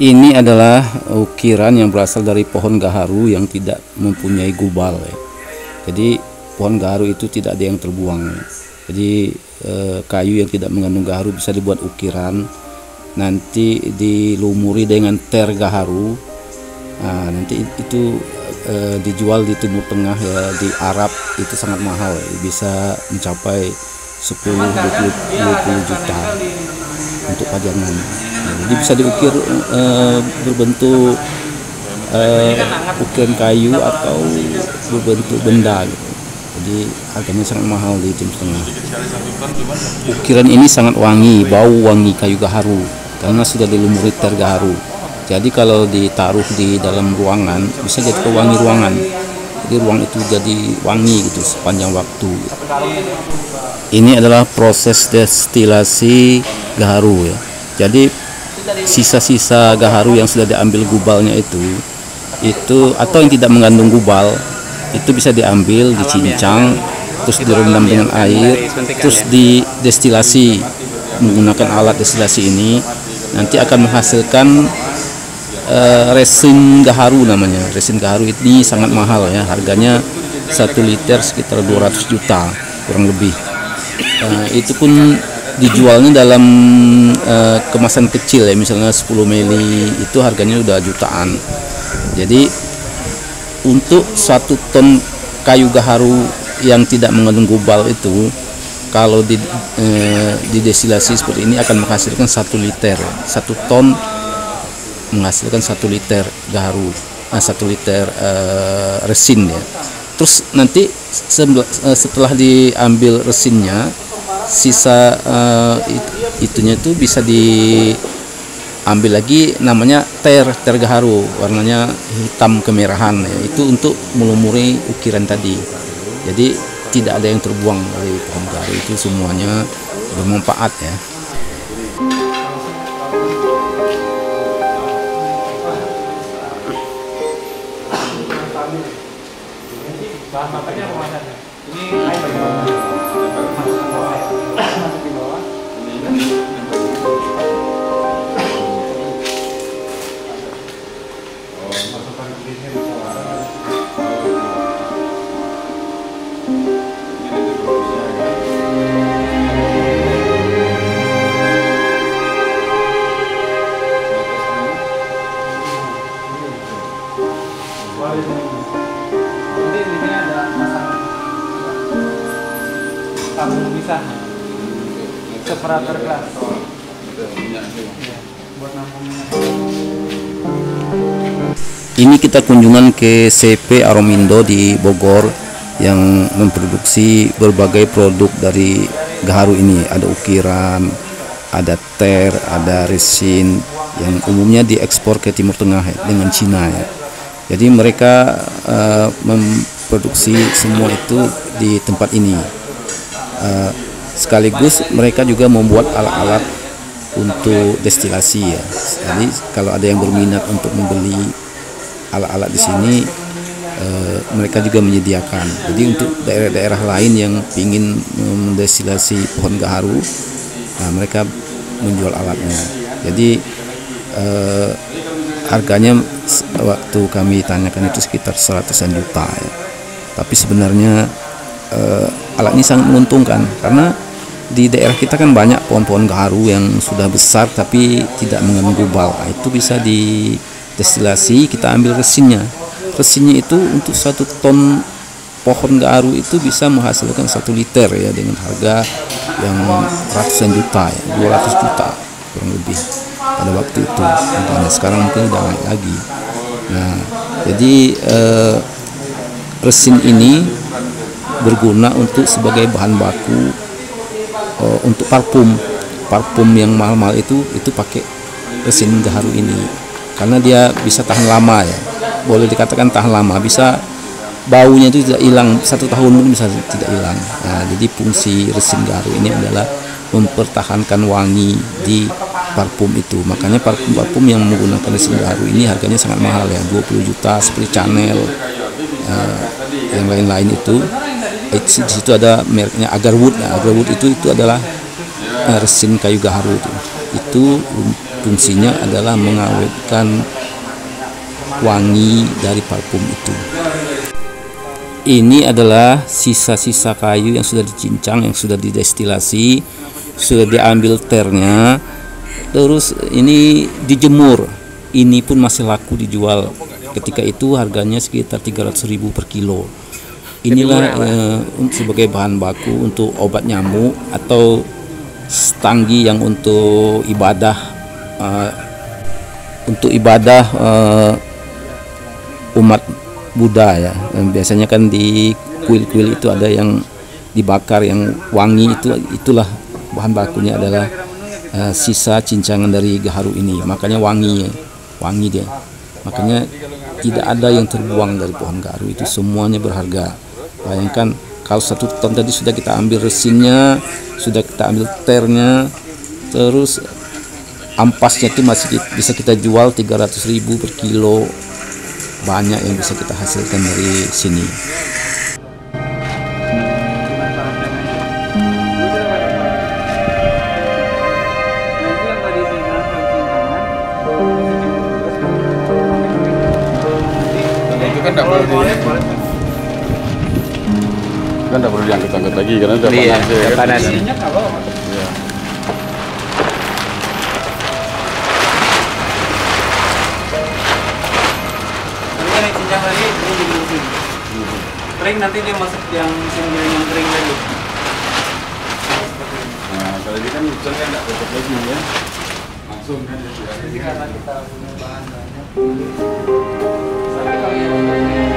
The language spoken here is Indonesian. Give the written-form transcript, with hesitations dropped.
Ini adalah ukiran yang berasal dari pohon gaharu yang tidak mempunyai gubal ya. Jadi pohon gaharu itu tidak ada yang terbuang. Jadi kayu yang tidak mengandung gaharu bisa dibuat ukiran, nanti dilumuri dengan ter gaharu. Nah, nanti itu dijual di Timur Tengah ya, di Arab itu sangat mahal ya. Bisa mencapai 10-20 juta untuk pajangan. Jadi bisa diukir berbentuk ukiran kayu atau berbentuk benda gitu. Jadi harganya sangat mahal di Timur Tengah. Ukiran ini sangat wangi, bau wangi kayu gaharu karena sudah dilumuri ter gaharu. Jadi kalau ditaruh di dalam ruangan bisa jadi pewangi ruangan. Jadi ruang itu jadi wangi gitu sepanjang waktu. Ini adalah proses destilasi gaharu ya. Jadi sisa-sisa gaharu yang sudah diambil gubalnya itu atau yang tidak mengandung gubal itu bisa diambil, dicincang, terus direndam dengan air, terus didestilasi menggunakan alat destilasi ini, nanti akan menghasilkan resin gaharu namanya. Resin gaharu ini sangat mahal ya, harganya 1 liter sekitar 200 juta kurang lebih. Itu pun dijualnya dalam kemasan kecil ya, misalnya 10 mili itu harganya udah jutaan. Jadi untuk 1 ton kayu gaharu yang tidak mengandung gubal itu kalau didestilasi seperti ini akan menghasilkan 1 liter. 1 ton menghasilkan 1 liter gaharu, 1 liter resin ya. Terus nanti setelah diambil resinnya, sisa itunya itu bisa diambil lagi, namanya ter gaharu, warnanya hitam kemerahan ya. Itu untuk melumuri ukiran tadi. Jadi tidak ada yang terbuang dari pohon gaharu, itu semuanya bermanfaat ya. Bahan bakarnya kemasannya. Ini air bagi bawah. Masuk di bawah. Masukkan ke sini tabung bisa separator gelas buat nampung minyak. Ini kita kunjungan ke CP Aromindo di Bogor yang memproduksi berbagai produk dari gaharu ini. Ada ukiran, ada ter, ada resin yang umumnya diekspor ke Timur Tengah ya, dengan Cina ya. Jadi mereka memproduksi semua itu di tempat ini. Sekaligus mereka juga membuat alat-alat untuk destilasi ya. Jadi kalau ada yang berminat untuk membeli alat-alat di sini, mereka juga menyediakan. Jadi untuk daerah-daerah lain yang ingin mendestilasi pohon gaharu, nah mereka menjual alatnya. Jadi harganya waktu kami tanyakan itu sekitar 100-an juta ya. Tapi sebenarnya alat ini sangat menguntungkan karena di daerah kita kan banyak pohon-pohon gaharu yang sudah besar tapi tidak mengandung gubal. Nah, itu bisa didestilasi, kita ambil resinnya. Resinnya itu untuk 1 ton pohon gaharu itu bisa menghasilkan 1 liter ya, dengan harga yang ratusan juta ya, 200 juta kurang lebih pada waktu itu. Nah, sekarang mungkin udah naik lagi. Nah, jadi resin ini berguna untuk sebagai bahan baku untuk parfum yang mahal-mahal itu pakai resin gaharu ini karena dia bisa tahan lama ya, boleh dikatakan tahan lama, bisa baunya itu tidak hilang 1 tahun pun bisa tidak hilang. Nah, jadi fungsi resin gaharu ini adalah mempertahankan wangi di parfum itu. Makanya parfum yang menggunakan resin gaharu ini harganya sangat mahal ya, 20 juta seperti Chanel, yang lain-lain itu. Di situ ada mereknya Agarwood. Nah, Agarwood itu adalah resin kayu gaharu itu fungsinya adalah mengawetkan wangi dari parfum itu. Ini adalah sisa-sisa kayu yang sudah dicincang, yang sudah didestilasi, sudah diambil ternya, terus ini dijemur. Ini pun masih laku dijual. Ketika itu harganya sekitar 300.000 per kilo. Inilah sebagai bahan baku untuk obat nyamuk atau stanggi yang untuk ibadah umat Buddha ya. Biasanya kan di kuil-kuil itu ada yang dibakar yang wangi, itulah bahan bakunya adalah sisa cincangan dari gaharu ini. Makanya wangi dia. Makanya tidak ada yang terbuang dari pohon gaharu itu, semuanya berharga. Bayangkan kalau 1 ton tadi sudah kita ambil resinnya, sudah kita ambil ternya, terus ampasnya itu masih bisa kita jual 300.000 per kilo. Banyak yang bisa kita hasilkan dari sini. Kan tidak perlu diangkat-angkat lagi karena udah panas. Minyak apa? Iya. Nanti kan yang cincang tadi ini dilurusin. Kering nanti dia masuk yang yang kering lagi. Nah, kalau ini kan hujan kan tidak tetap lagi ya. Langsung kan dia sudah. Jadi karena kita punya bahan banyak. Sampai kalau yang